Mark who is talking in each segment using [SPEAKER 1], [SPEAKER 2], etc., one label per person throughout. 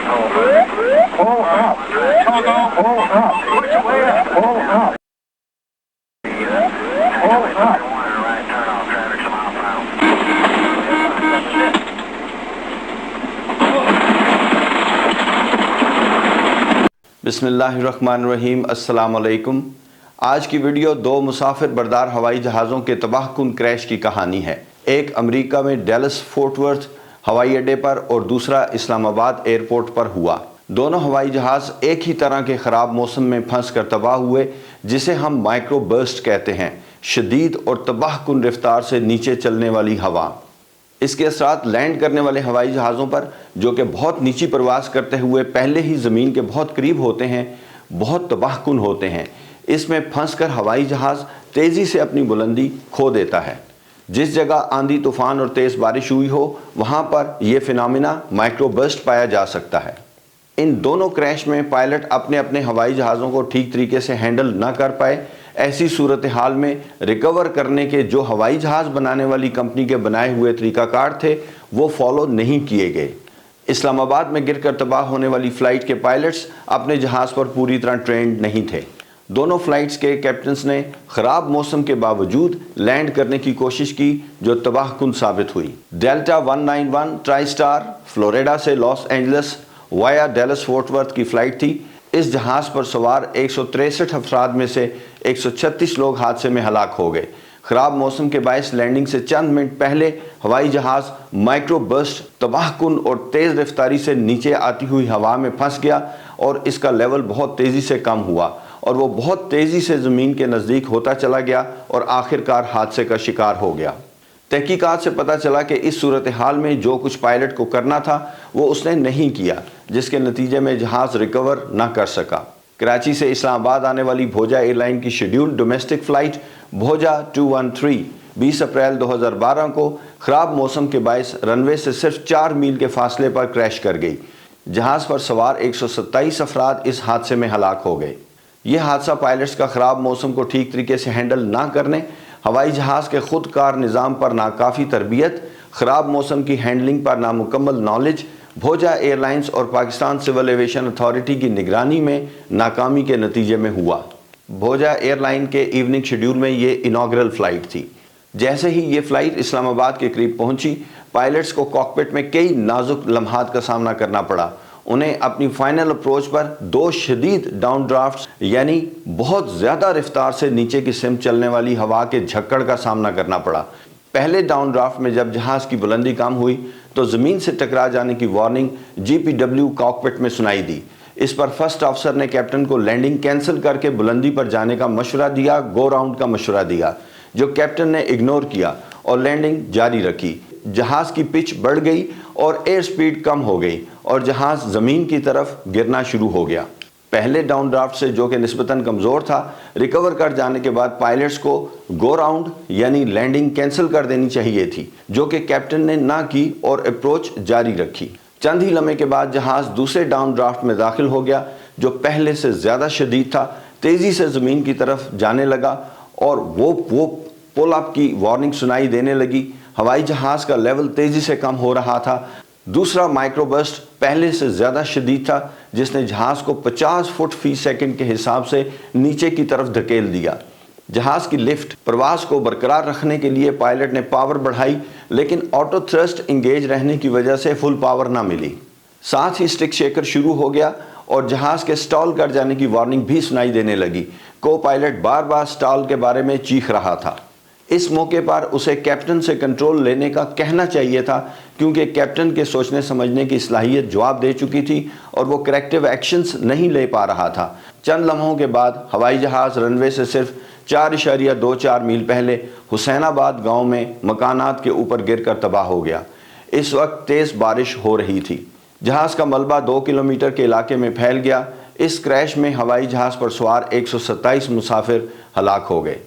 [SPEAKER 1] Pull up. Pull up. Pull up. Pull up.
[SPEAKER 2] بسم اللہ الرحمن الرحیم۔ السلام علیکم۔ آج کی ویڈیو دو مسافر بردار ہوائی جہازوں کے تباہ کن کریش کی کہانی ہے۔ ایک امریکہ میں ڈیلس فورٹ ورتھ ہوائی اڈے پر اور دوسرا اسلام آباد ایئرپورٹ پر ہوا۔ دونوں ہوائی جہاز ایک ہی طرح کے خراب موسم میں پھنس کر تباہ ہوئے، جسے ہم مائکرو برسٹ کہتے ہیں، شدید اور تباہ کن رفتار سے نیچے چلنے والی ہوا۔ اس کے اثرات لینڈ کرنے والے ہوائی جہازوں پر، جو کہ بہت نیچی پرواز کرتے ہوئے پہلے ہی زمین کے بہت قریب ہوتے ہیں، بہت تباہ کن ہوتے ہیں۔ اس میں پھنس کر ہوائی جہاز تیزی سے اپنی بلندی کھو دیتا ہے۔ جس جگہ آندھی طوفان اور تیز بارش ہوئی ہو، وہاں پر یہ فینامنا مائکرو برسٹ پایا جا سکتا ہے۔ ان دونوں کریش میں پائلٹ اپنے اپنے ہوائی جہازوں کو ٹھیک طریقے سے ہینڈل نہ کر پائے۔ ایسی صورتحال میں ریکور کرنے کے جو ہوائی جہاز بنانے والی کمپنی کے بنائے ہوئے طریقہ کار تھے، وہ فالو نہیں کیے گئے۔ اسلام آباد میں گر کر تباہ ہونے والی فلائٹ کے پائلٹس اپنے جہاز پر پوری طرح ٹرینڈ نہیں تھے۔ دونوں فلائٹس کے کیپٹنز نے خراب موسم کے باوجود لینڈ کرنے کی کوشش کی، جو تباہ کن ثابت ہوئی۔ ڈیلٹا 191 ٹرائی سٹار فلوریڈا سے Los Angeles via Dallas Fort Worth کی فلائٹ تھی۔ اس جہاز پر سوار 163 افراد میں سے 136 لوگ حادثے میں ہلاک ہو گئے۔ خراب موسم کے باعث لینڈنگ سے چند منٹ پہلے ہوائی جہاز مائکرو برسٹ تباہ کن اور تیز رفتاری سے نیچے آتی ہوئی ہوا میں پھنس گیا، اور اس کا لیول بہت تیزی سے کم ہوا، اور وہ بہت تیزی سے زمین کے نزدیک ہوتا چلا گیا اور آخرکار حادثے کا شکار ہو گیا۔ تحقیقات سے پتہ چلا کہ اس صورتحال میں جو کچھ پائلٹ کو کرنا تھا وہ اس نے نہیں کیا، جس کے نتیجے میں جہاز ریکور نہ کر سکا۔ کراچی سے اسلام آباد آنے والی بھوجا ایئر لائن کی schedule domestic flight Bhoja 213 20 April 2012 کو خراب موسم کے باعث رن وے سے صرف 4 میل کے فاصلے پر کریش کر گئی۔ جہاز پر سوار 127 افراد اس حادثے میں ہلاک ہو گئے۔ یہ حادثہ پائلٹس کا خراب موسم کو ٹھیک طریقے سے ہینڈل نہ کرنے، ہوائی جہاز کے خود کار نظام پر ناکافی تربیت، خراب موسم کی ہینڈلنگ پر نامکمل نالج، بھوجا ایئر لائنز اور پاکستان سول ایویشن اتھارٹی کی نگرانی میں ناکامی کے نتیجے میں ہوا۔ بھوجا ایئر لائن کے ایوننگ شیڈیول میں یہ انوگرل فلائٹ تھی۔ جیسے ہی یہ فلائٹ اسلام آباد کے قریب پہنچی، پائلٹس کو کاکپٹ میں کئی نازک لمحات کا سامنا کرنا پڑا۔ انہیں اپنی فائنل اپروچ پر 2 شدید ڈاؤن ڈرافٹس، یعنی بہت زیادہ رفتار سے نیچے کی سمت چلنے والی ہوا کے جھکڑ کا سامنا کرنا پڑا۔ پہلے ڈاؤن ڈرافٹ میں جب جہاز کی بلندی کم ہوئی تو زمین سے ٹکرا جانے کی وارننگ GPW کاکپٹ میں سنائی دی۔ اس پر فرسٹ آفیسر نے کیپٹن کو لینڈنگ کینسل کر کے بلندی پر جانے کا مشورہ دیا، گو راؤنڈ کا مشورہ دیا، جو کیپٹن نے اگنور کیا اور لینڈنگ جاری رکھی۔ جہاز کی پچ بڑھ گئی اور ایئر سپیڈ کم ہو گئی اور جہاز زمین کی طرف گرنا شروع ہو گیا۔ پہلے ڈاؤن ڈرافٹ سے، جو کہ نسبتاً کمزور تھا، ریکور کر جانے کے بعد پائلٹس کو گو راؤنڈ یعنی لینڈنگ کینسل کر دینی چاہیے تھی، جو کہ کیپٹن نے نہ کی اور اپروچ جاری رکھی۔ چند ہی لمحے کے بعد جہاز دوسرے ڈاؤن ڈرافٹ میں داخل ہو گیا، جو پہلے سے زیادہ شدید تھا، تیزی سے زمین کی طرف جانے لگا اور وہ پول اپ کی وارننگ سنائی دینے لگی۔ ہوائی جہاز کا لیول تیزی سے کم ہو رہا تھا۔ دوسرا مائکرو برسٹ پہلے سے زیادہ شدید تھا، جس نے جہاز کو 50 فٹ فی سیکنڈ کے حساب سے نیچے کی طرف دھکیل دیا۔ جہاز کی لفٹ پرواز کو برقرار رکھنے کے لیے پائلٹ نے پاور بڑھائی، لیکن آٹو تھرسٹ انگیج رہنے کی وجہ سے فل پاور نہ ملی۔ ساتھ ہی سٹک شیکر شروع ہو گیا اور جہاز کے سٹال کر جانے کی وارننگ بھی سنائی دینے لگی۔ کو پائلٹ بار بار سٹال کے بارے میں چیخ رہا تھا۔ اس موقع پر اسے کیپٹن سے کنٹرول لینے کا کہنا چاہیے تھا، کیونکہ کیپٹن کے سوچنے سمجھنے کی صلاحیت جواب دے چکی تھی اور وہ کریکٹیو ایکشنز نہیں لے پا رہا تھا۔ چند لمحوں کے بعد ہوائی جہاز رن وے سے صرف 4.24 میل پہلے حسین آباد گاؤں میں مکانات کے اوپر گر کر تباہ ہو گیا۔ اس وقت تیز بارش ہو رہی تھی۔ جہاز کا ملبہ 2 کلومیٹر کے علاقے میں پھیل گیا۔ اس کریش میں ہوائی جہاز پر سوار 127 مسافر ہلاک ہو گئے۔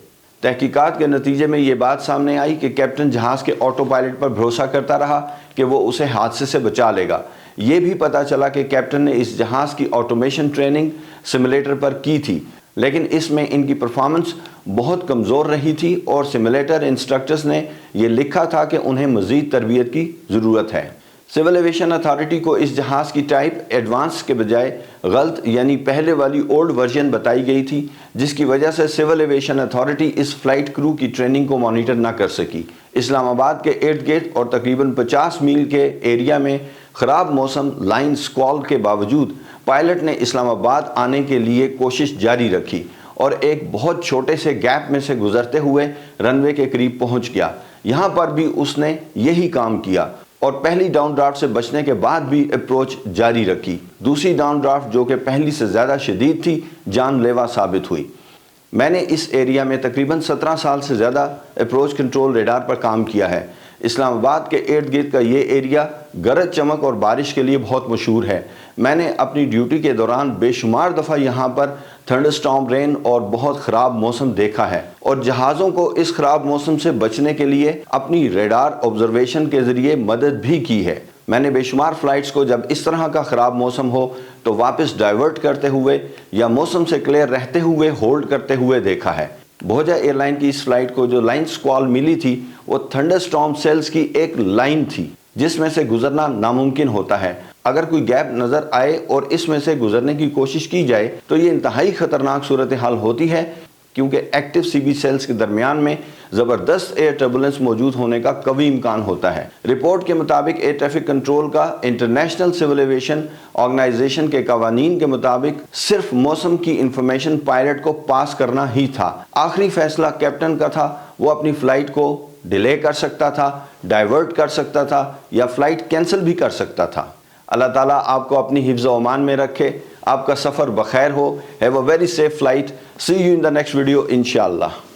[SPEAKER 2] تحقیقات کے نتیجے میں یہ بات سامنے آئی کہ کیپٹن جہاز کے آٹو پائلٹ پر بھروسہ کرتا رہا کہ وہ اسے حادثے سے بچا لے گا۔ یہ بھی پتہ چلا کہ کیپٹن نے اس جہاز کی آٹومیشن ٹریننگ سیمولیٹر پر کی تھی، لیکن اس میں ان کی پرفارمنس بہت کمزور رہی تھی اور سیمولیٹر انسٹرکٹرز نے یہ لکھا تھا کہ انہیں مزید تربیت کی ضرورت ہے۔ سول ایویشن اتھارٹی کو اس جہاز کی ٹائپ ایڈوانس کے بجائے غلط یعنی پہلے والی اولڈ ورژن بتائی گئی تھی، جس کی وجہ سے سول ایویشن اتھارٹی اس فلائٹ کرو کی ٹریننگ کو مانیٹر نہ کر سکی۔ اسلام آباد کے ارد گرد اور تقریباً 50 میل کے ایریا میں خراب موسم لائن سکوال کے باوجود پائلٹ نے اسلام آباد آنے کے لیے کوشش جاری رکھی اور ایک بہت چھوٹے سے گیپ میں سے گزرتے ہوئے رن وے کے قریب پہنچ گیا۔ یہاں پر بھی اس نے یہی کام کیا اور پہلی ڈاؤن ڈرافٹ سے بچنے کے بعد بھی اپروچ جاری رکھی۔ دوسری ڈاؤن ڈرافٹ جو کہ پہلی سے زیادہ شدید تھی جان لیوا ثابت ہوئی۔ میں نے اس ایریا میں تقریباً 17 سال سے زیادہ اپروچ کنٹرول ریڈار پر کام کیا ہے۔ اسلام آباد کے ارد گرد کا یہ ایریا گرج چمک اور بارش کے لیے بہت مشہور ہے۔ میں نے اپنی ڈیوٹی کے دوران بے شمار دفعہ یہاں پر تھنڈر سٹارم رین اور بہت خراب موسم دیکھا ہے اور جہازوں کو اس خراب موسم سے بچنے کے لیے اپنی ریڈار آبزرویشن کے ذریعے مدد بھی کی ہے۔ میں نے بے شمار فلائٹس کو جب اس طرح کا خراب موسم ہو تو واپس ڈائیورٹ کرتے ہوئے یا موسم سے کلیئر رہتے ہوئے ہولڈ کرتے ہوئے دیکھا ہے۔ بھوجا ایئر لائن کی اس فلائٹ کو جو لائن سکوال ملی تھی وہ تھنڈر سٹارم سیلز کی ایک لائن تھی جس میں سے گزرنا ناممکن ہوتا ہے۔ اگر کوئی گیپ نظر آئے اور اس میں سے گزرنے کی کوشش کی جائے تو یہ انتہائی خطرناک صورتحال ہوتی ہے، کیونکہ ایکٹیو سی بی سیلز کے درمیان میں زبردست ایئر ٹربولنس موجود ہونے کا قوی امکان ہوتا ہے۔ رپورٹ کے مطابق ایئر ٹریفک کنٹرول کا انٹرنیشنل سول ایویشن آرگنائزیشن کے قوانین کے مطابق صرف موسم کی انفارمیشن پائلٹ کو پاس کرنا ہی تھا۔ آخری فیصلہ کیپٹن کا تھا، وہ اپنی فلائٹ کو ڈیلے کر سکتا تھا، ڈائیورٹ کر سکتا تھا یا فلائٹ کینسل بھی کر سکتا تھا۔ اللہ تعالیٰ آپ کو اپنی حفظ و امان میں رکھے، آپ کا سفر بخیر ہو۔ Have a very safe flight. See you in the next video انشاءاللہ۔